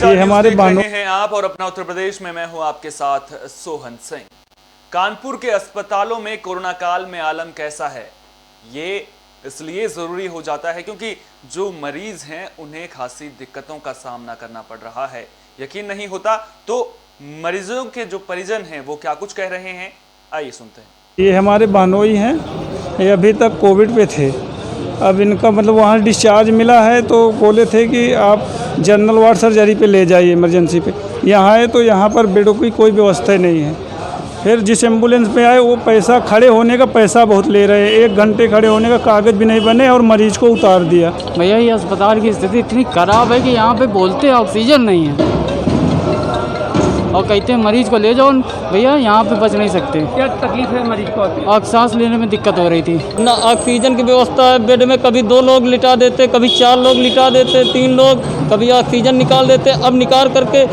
नमस्कार, हमारे देख रहे हैं आप और अपना उत्तर प्रदेश में मैं हूं आपके साथ सोहन सिंह। कानपुर के अस्पतालों में कोरोना काल में आलम कैसा है, ये इसलिए जरूरी हो जाता है क्योंकि जो मरीज हैं उन्हें खासी दिक्कतों का सामना करना पड़ रहा है। यकीन नहीं होता तो मरीजों के जो परिजन हैं वो क्या कुछ कह रहे हैं, आइए सुनते हैं। ये हमारे बहनोई हैं, ये अभी तक कोविड पे थे। अब इनका मतलब वहाँ डिस्चार्ज मिला है तो बोले थे कि आप जनरल वार्ड सर्जरी पे ले जाइए, इमरजेंसी पे। यहाँ है तो यहाँ पर बेडों की कोई व्यवस्था नहीं है। फिर जिस एम्बुलेंस पे आए वो पैसा, खड़े होने का पैसा बहुत ले रहे हैं। 1 घंटे खड़े होने का कागज़ भी नहीं बने और मरीज को उतार दिया। भैया ये अस्पताल की स्थिति इतनी खराब है कि यहाँ पे बोलते ऑक्सीजन नहीं है और कहते हैं मरीज को ले जाओ, भैया यहाँ पे बच नहीं सकते। क्या तकलीफ है मरीज को? और सांस लेने में दिक्कत हो रही थी। ना ऑक्सीजन की व्यवस्था है, बेड में कभी 2 लोग लिटा देते, कभी 4 लोग लिटा देते, 3 लोग, कभी ऑक्सीजन निकाल देते। अब निकाल करके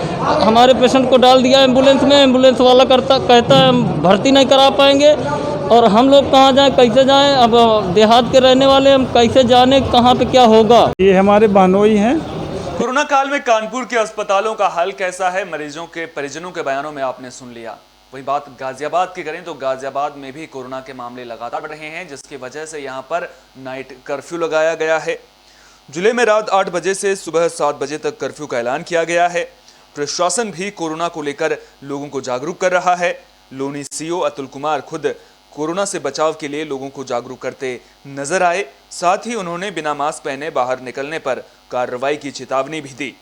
हमारे पेशेंट को डाल दिया एम्बुलेंस में। एम्बुलेंस वाला कहता है हम भर्ती नहीं करा पाएंगे और हम लोग कहाँ जाएँ, कैसे जाएँ? अब देहात के रहने वाले हम कैसे जाने कहाँ पे क्या होगा। ये हमारे बहनोई हैं। कोरोना काल में कानपुर के अस्पतालों का हाल कैसा है, मरीजों के परिजनों के बयानों में आपने सुन लिया। वही बात गाजियाबाद की करें तो गाजियाबाद में भी कोरोना के मामले लगातार बढ़ रहे हैं, जिसकी वजह से यहां पर नाइट कर्फ्यू लगाया गया है। जिले में रात 8 बजे से सुबह 7 बजे तक कर्फ्यू का ऐलान किया गया है। प्रशासन भी कोरोना को लेकर लोगों को जागरूक कर रहा है। लोनी सीओ अतुल कुमार खुद कोरोना से बचाव के लिए लोगों को जागरूक करते नजर आए। साथ ही उन्होंने बिना मास्क पहने बाहर निकलने पर कार्रवाई की चेतावनी भी दी।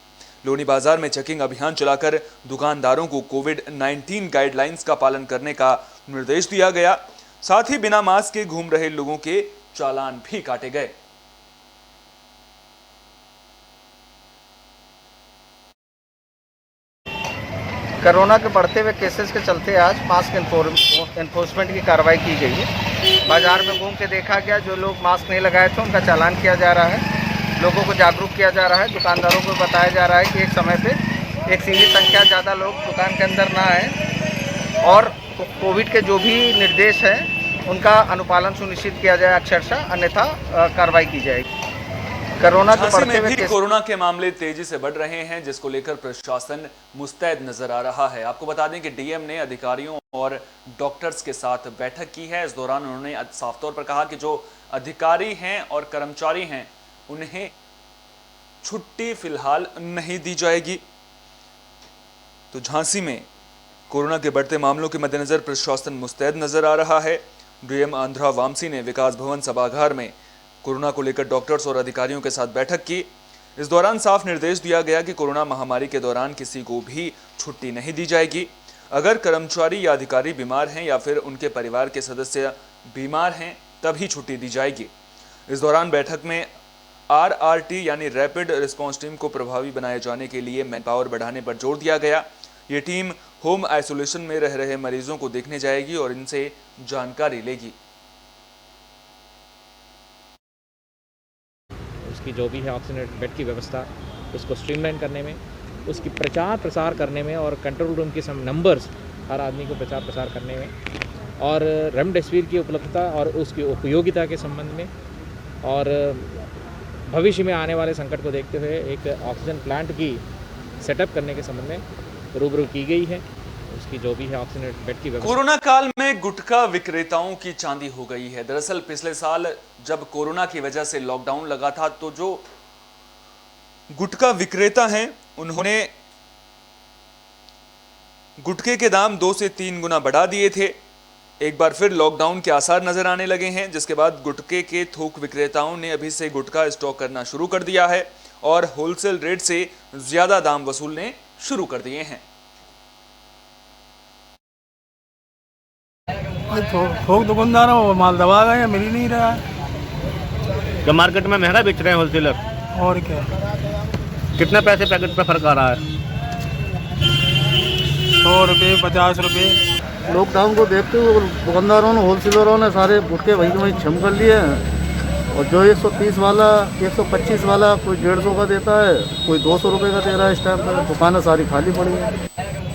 लोनी बाजार में चेकिंग अभियान चलाकर दुकानदारों को कोविड-19 गाइडलाइंस का पालन करने का निर्देश दिया गया। साथ ही बिना मास्क के घूम रहे लोगों के चालान भी काटे गए। कोरोना के बढ़ते हुए केसेस के चलते आज मास्क एनफोर्समेंट की कार्रवाई की गई है। बाजार में घूम के देखा गया, जो लोग मास्क नहीं लगाए थे उनका चालान किया जा रहा है। लोगों को जागरूक किया जा रहा है। दुकानदारों को बताया जा रहा है कि एक समय पे एक सीमित संख्या ज़्यादा लोग दुकान के अंदर ना आए और कोविड के जो भी निर्देश हैं उनका अनुपालन सुनिश्चित किया जाए अक्षरशः, अन्यथा कार्रवाई की जाएगी। कोरोना के बढ़ते हुए कोरोना के मामले तेजी से बढ़ रहे हैं, जिसको लेकर प्रशासन मुस्तैद नजर आ रहा है। आपको बता दें कि डीएम ने अधिकारियों और डॉक्टर्स के साथ बैठक की है। इस दौरान उन्होंने साफ तौर पर कहा कि जो अधिकारी हैं और कर्मचारी हैं उन्हें छुट्टी फिलहाल नहीं दी जाएगी। तो झांसी में कोरोना के बढ़ते मामलों के मद्देनजर प्रशासन मुस्तैद नजर आ रहा है। डीएम आंध्रा वामसी ने विकास भवन सभागार में कोरोना को लेकर डॉक्टर्स और अधिकारियों के साथ बैठक की। इस दौरान साफ निर्देश दिया गया कि कोरोना महामारी के दौरान किसी को भी छुट्टी नहीं दी जाएगी। अगर कर्मचारी या अधिकारी बीमार हैं या फिर उनके परिवार के सदस्य बीमार हैं तभी छुट्टी दी जाएगी। इस दौरान बैठक में RRT यानी रैपिड रिस्पांस टीम को प्रभावी बनाए जाने के लिए मैन पावर बढ़ाने पर जोर दिया गया। ये टीम होम आइसोलेशन में रह रहे मरीजों को देखने जाएगी और इनसे जानकारी लेगी। उसकी जो भी है ऑक्सीजन बेड की व्यवस्था, उसको स्ट्रीमलाइन करने में, उसकी प्रचार प्रसार करने में और कंट्रोल रूम के सम नंबर्स हर आदमी को प्रचार प्रसार करने में, और रेमडेसिविर की उपलब्धता और उसकी उपयोगिता के संबंध में, और भविष्य में आने वाले संकट को देखते हुए एक ऑक्सीजन प्लांट की सेटअप करने के संबंध में रूबरू की गई है। उसकी जो भी है ऑक्सीजन बेड की व्यवस्था। कोरोना काल में गुटखा विक्रेताओं की चांदी हो गई है। दरअसल पिछले साल जब कोरोना की वजह से लॉकडाउन लगा था तो जो गुटखा विक्रेता हैं उन्होंने गुटखे के दाम 2 से 3 गुना बढ़ा दिए थे। एक बार फिर लॉकडाउन के आसार नजर आने लगे हैं, जिसके बाद गुटखे के थोक विक्रेताओं ने अभी से गुटखा स्टॉक करना शुरू कर दिया है और होलसेल रेट से ज्यादा दाम वसूलने शुरू कर दिए हैं। थोक दुकानदारों को माल दबा गए, मिल ही नहीं रहा क्या मार्केट में महंगा बेच रहे हैं होलसेलर? और क्या, कितने पैसे पैकेट पे फर्क आ रहा है? 100 रुपये, 50 रुपये। लॉकडाउन को देखते हुए दुकानदारों ने, होलसेलरों ने सारे गुटके वहीं छम कर लिए हैं और जो 130 वाला, 125 वाला कोई 150 का देता है, कोई 200 रुपये का दे रहा है। इस टाइम पर दुकानें सारी खाली पड़ी हैं।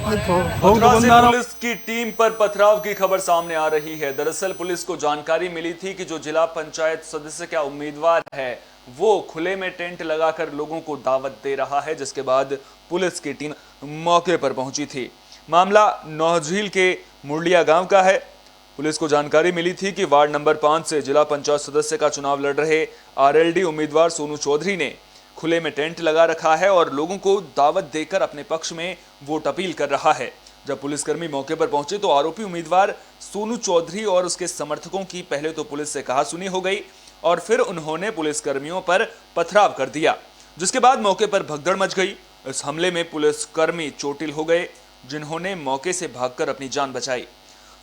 मथुरा से पुलिस की टीम पर पथराव की खबर सामने आ रही है। दरअसल पुलिस को जानकारी मिली थी कि जो जिला पंचायत सदस्य का उम्मीदवार है वो खुले में टेंट लगाकर लोगों को दावत दे रहा है, जिसके बाद पुलिस की टीम मौके पर पहुंची थी। मामला नौझील के मुरलिया गांव का है। पुलिस को जानकारी मिली थी कि वार्ड नंबर 5 से जिला पंचायत सदस्य का चुनाव लड़ रहे आरएलडी उम्मीदवार सोनू चौधरी ने खुले में टेंट लगा रखा है और लोगों को दावत देकर अपने पक्ष में वोट अपील कर रहा है। जब पुलिसकर्मी मौके पर पहुंचे तो आरोपी उम्मीदवार सोनू चौधरी और उसके समर्थकों की पहले तो पुलिस से कहासुनी हो गई और फिर उन्होंने पुलिसकर्मियों पर पथराव कर दिया, जिसके बाद मौके पर भगदड़ मच गई। इस हमले में पुलिसकर्मी चोटिल हो गए, जिन्होंने मौके से भागकर अपनी जान बचाई।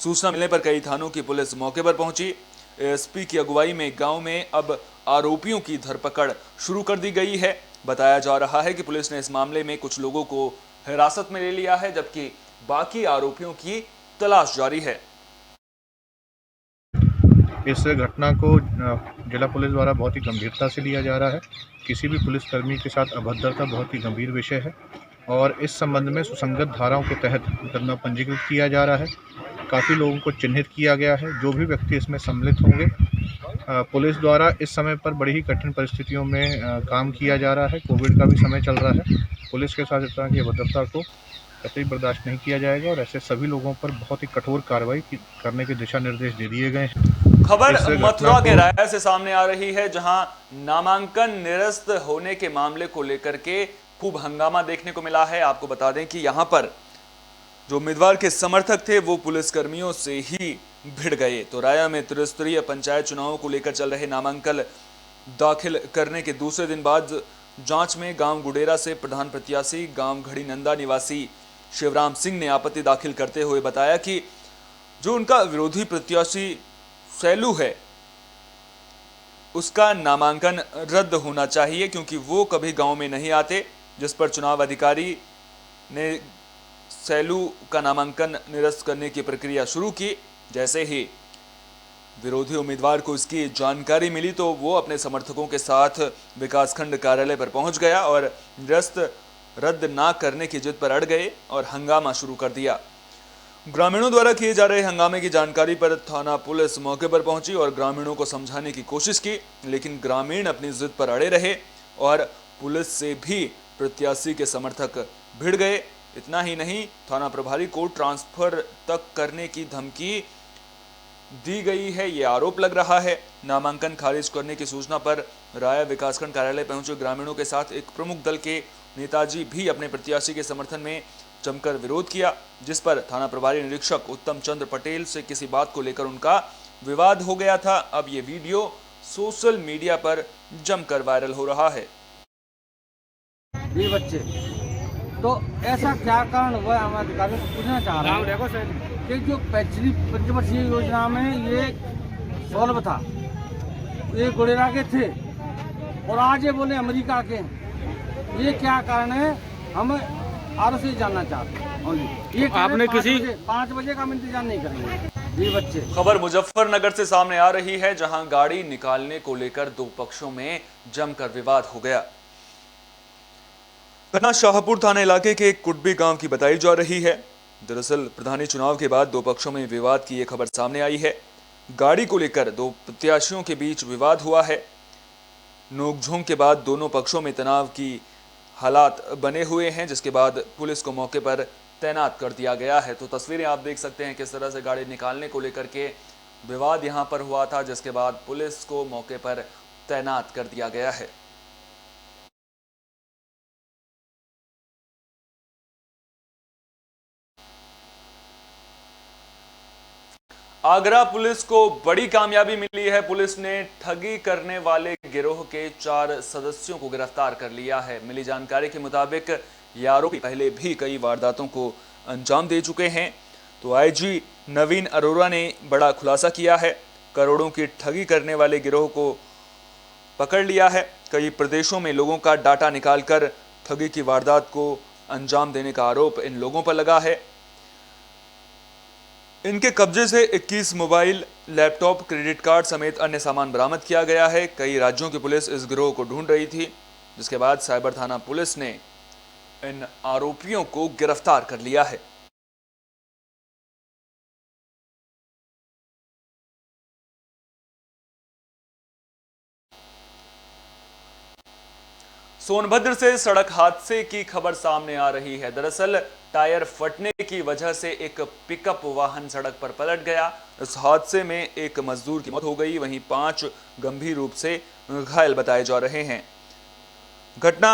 सूचना मिलने पर कई थानों की पुलिस मौके पर पहुंची। एसपी की अगुवाई में गांव में अब आरोपियों की धरपकड़ शुरू कर दी गई है। बताया जा रहा है कि पुलिस ने इस मामले में कुछ लोगों को हिरासत में ले लिया है, जबकि बाकी आरोपियों की तलाश जारी है। इस घटना को जिला पुलिस द्वारा बहुत ही गंभीरता से लिया जा रहा है। किसी भी पुलिसकर्मी के साथ अभद्रता बहुत ही गंभीर विषय है और इस संबंध में सुसंगत धाराओं के तहत मुकदमा पंजीकृत किया जा रहा है। काफ़ी लोगों को चिन्हित किया गया है। जो भी व्यक्ति इसमें सम्मिलित होंगे, पुलिस द्वारा इस समय पर बड़ी ही कठिन परिस्थितियों में काम किया जा रहा है। कोविड का भी समय चल रहा है। पुलिस के साथ इस तरह की अभद्रता को कतई बर्दाश्त नहीं किया जाएगा और ऐसे सभी लोगों पर बहुत ही कठोर कार्रवाई करने के दिशा निर्देश दे दिए गए हैं। खबर मथुरा के राया से सामने आ रही है, जहां नामांकन निरस्त होने के मामले को लेकर के खूब हंगामा देखने को मिला है। आपको बता दें कि यहां पर जो उम्मीदवार के समर्थक थे वो पुलिसकर्मियों से ही भिड़ गए। तो राया में त्रिस्तरीय पंचायत चुनावों को लेकर चल रहे नामांकन दाखिल करने के दूसरे दिन बाद जांच में गांव गुडेरा से प्रधान प्रत्याशी गांव घड़ी नंदा निवासी शिवराम सिंह ने आपत्ति दाखिल करते हुए बताया कि जो उनका विरोधी प्रत्याशी सैलू है उसका नामांकन रद्द होना चाहिए, क्योंकि वो कभी गांव में नहीं आते। जिस पर चुनाव अधिकारी ने सैलू का नामांकन निरस्त करने की प्रक्रिया शुरू की। जैसे ही विरोधी उम्मीदवार को इसकी जानकारी मिली तो वो अपने समर्थकों के साथ विकासखंड कार्यालय पर पहुंच गया और निरस्त रद्द ना करने की जिद पर अड़ गए और हंगामा शुरू कर दिया। ग्रामीणों द्वारा किए जा रहे हंगामे की जानकारी पर थाना पुलिस मौके पर पहुंची और ग्रामीणों को समझाने की कोशिश की, लेकिन ग्रामीण अपनी जिद पर अड़े रहे और पुलिस से भी प्रत्याशी के समर्थक भिड़ गए। इतना ही नहीं, थाना प्रभारी को ट्रांसफर तक करने की धमकी दी गई है, ये आरोप लग रहा है। नामांकन खारिज करने की सूचना पर राया विकासखंड कार्यालय पहुंचे ग्रामीणों के साथ एक प्रमुख दल के नेताजी भी अपने प्रत्याशी के समर्थन में जमकर विरोध किया, जिस पर थाना प्रभारी निरीक्षक उत्तम चंद्र पटेल से किसी बात को लेकर उनका विवाद हो गया था। अब ये वीडियो सोशल मीडिया पर जमकर वायरल हो रहा है। ये बच्चे तो ऐसा क्या कारण हुआ, हम अधिकारियों से पूछना चाह रहे हैं कि जो पिछली पंचवर्षीय योजना में ये सॉल्व था, ये गुडेरा के थे और आज ये बोले अमेरिका के, ये क्या कारण है, हम आर से जानना चाहते हैं। ये आपने किसी 5 बजे का हम इंतजार नहीं करेंगे। ये बच्चे खबर मुजफ्फरनगर से सामने आ रही है, जहां गाड़ी निकालने को लेकर दो पक्षों में जमकर विवाद हो गया। घटना शाहपुर थाना इलाके के कुटबी गांव की बताई जा रही है। दरअसल प्रधानी चुनाव के बाद दो पक्षों में विवाद की यह खबर सामने आई है। गाड़ी को लेकर दो प्रत्याशियों के बीच विवाद हुआ है। नोकझोंक के बाद दोनों पक्षों में तनाव की हालात बने हुए हैं, जिसके बाद पुलिस को मौके पर तैनात कर दिया गया है। तो तस्वीरें आप देख सकते हैं किस तरह से गाड़ी निकालने को लेकर के विवाद यहां पर हुआ था, जिसके बाद पुलिस को मौके पर तैनात कर दिया गया है। आगरा पुलिस को बड़ी कामयाबी मिली है। पुलिस ने ठगी करने वाले गिरोह के 4 सदस्यों को गिरफ्तार कर लिया है। मिली जानकारी के मुताबिक ये आरोपी पहले भी कई वारदातों को अंजाम दे चुके हैं। तो आईजी नवीन अरोरा ने बड़ा खुलासा किया है। करोड़ों की ठगी करने वाले गिरोह को पकड़ लिया है। कई प्रदेशों में लोगों का डाटा निकालकर ठगी की वारदात को अंजाम देने का आरोप इन लोगों पर लगा है। इनके कब्जे से 21 मोबाइल, लैपटॉप, क्रेडिट कार्ड समेत अन्य सामान बरामद किया गया है। कई राज्यों की पुलिस इस गिरोह को ढूंढ रही थी, जिसके बाद साइबर थाना पुलिस ने इन आरोपियों को गिरफ्तार कर लिया है। सोनभद्र से सड़क हादसे की खबर सामने आ रही है। दरअसल टायर फटने की वजह से एक पिकअप वाहन सड़क पर पलट गया। इस हादसे में एक मजदूर की मौत हो गई, वहीं 5 गंभीर रूप से घायल बताए जा रहे हैं। घटना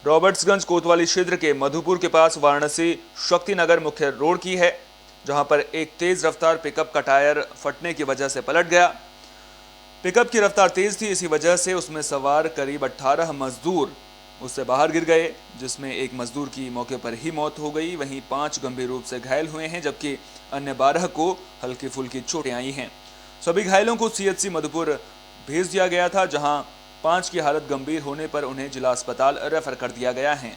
रॉबर्ट्सगंज कोतवाली क्षेत्र के मधुपुर के पास वाराणसी शक्तिनगर मुख्य रोड की है, जहां पर एक तेज रफ्तार पिकअप का टायर फटने की वजह से पलट गया। पिकअप की रफ्तार तेज थी, इसी वजह से उसमें सवार करीब 18 मजदूर उससे बाहर गिर गए, जिसमें एक मजदूर की मौके पर ही मौत हो गई। वहीं 5 गंभीर रूप से घायल हुए हैं, जबकि अन्य 12 को हल्की फुल्की चोटें आई हैं। सभी घायलों को सीएचसी मधुपुर भेज दिया गया था, जहां 5 की हालत गंभीर होने पर उन्हें जिला अस्पताल रेफर कर दिया गया है।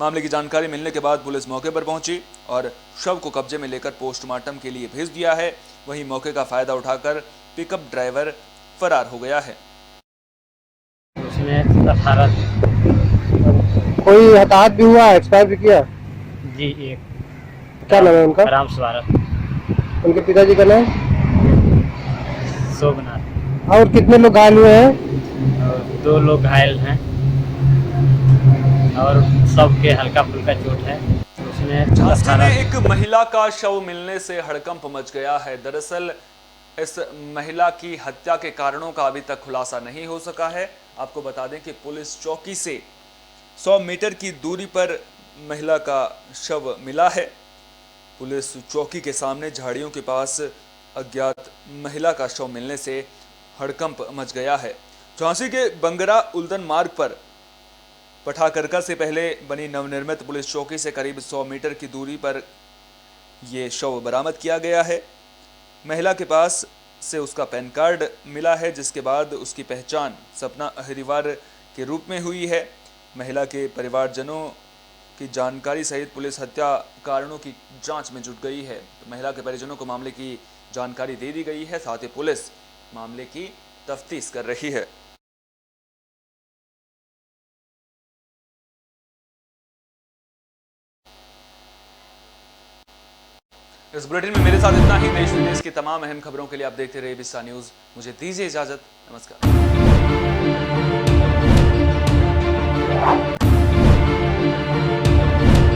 मामले की जानकारी मिलने के बाद पुलिस मौके पर पहुंची और शव को कब्जे में लेकर पोस्टमार्टम के लिए भेज दिया है। वहीं मौके का फायदा उठाकर पिकअप ड्राइवर फरार हो गया है। कोई हताहत भी हुआ, एक्सपायर भी किया? जी, एक। क्या नाम है उनका? राम स्वागत। उनके पिताजी का नाम? सोमनाथ। और कितने लोग घायल हुए हैं? और 2 लोग घायल हैं और सबके हल्का फुल्का चोट है। उसमें झांसी में एक महिला का शव मिलने से हड़कंप मच गया है। दरअसल इस महिला की हत्या के कारणों का अभी तक खुलासा नहीं हो सका है। आपको बता दें कि पुलिस चौकी से 100 मीटर की दूरी पर महिला का शव मिला है। पुलिस चौकी के सामने झाड़ियों के पास अज्ञात महिला का शव मिलने से हड़कंप मच गया है। झांसी के बंगरा उल्दन मार्ग पर पठाकरका से पहले बनी नवनिर्मित पुलिस चौकी से करीब 100 मीटर की दूरी पर यह शव बरामद किया गया है। महिला के पास से उसका पैन कार्ड मिला है, जिसके बाद उसकी पहचान सपना हरिवार के रूप में हुई है। महिला के परिवारजनों की जानकारी सहित पुलिस हत्या कारणों की जांच में जुट गई है। तो महिला के परिजनों को मामले की जानकारी दे दी गई है, साथ ही पुलिस मामले की तफ्तीश कर रही है। इस बुलेटिन में मेरे साथ इतना ही। देश विदेश की तमाम अहम खबरों के लिए आप देखते रहिए विस्तार न्यूज। मुझे दीजिए इजाजत। नमस्कार।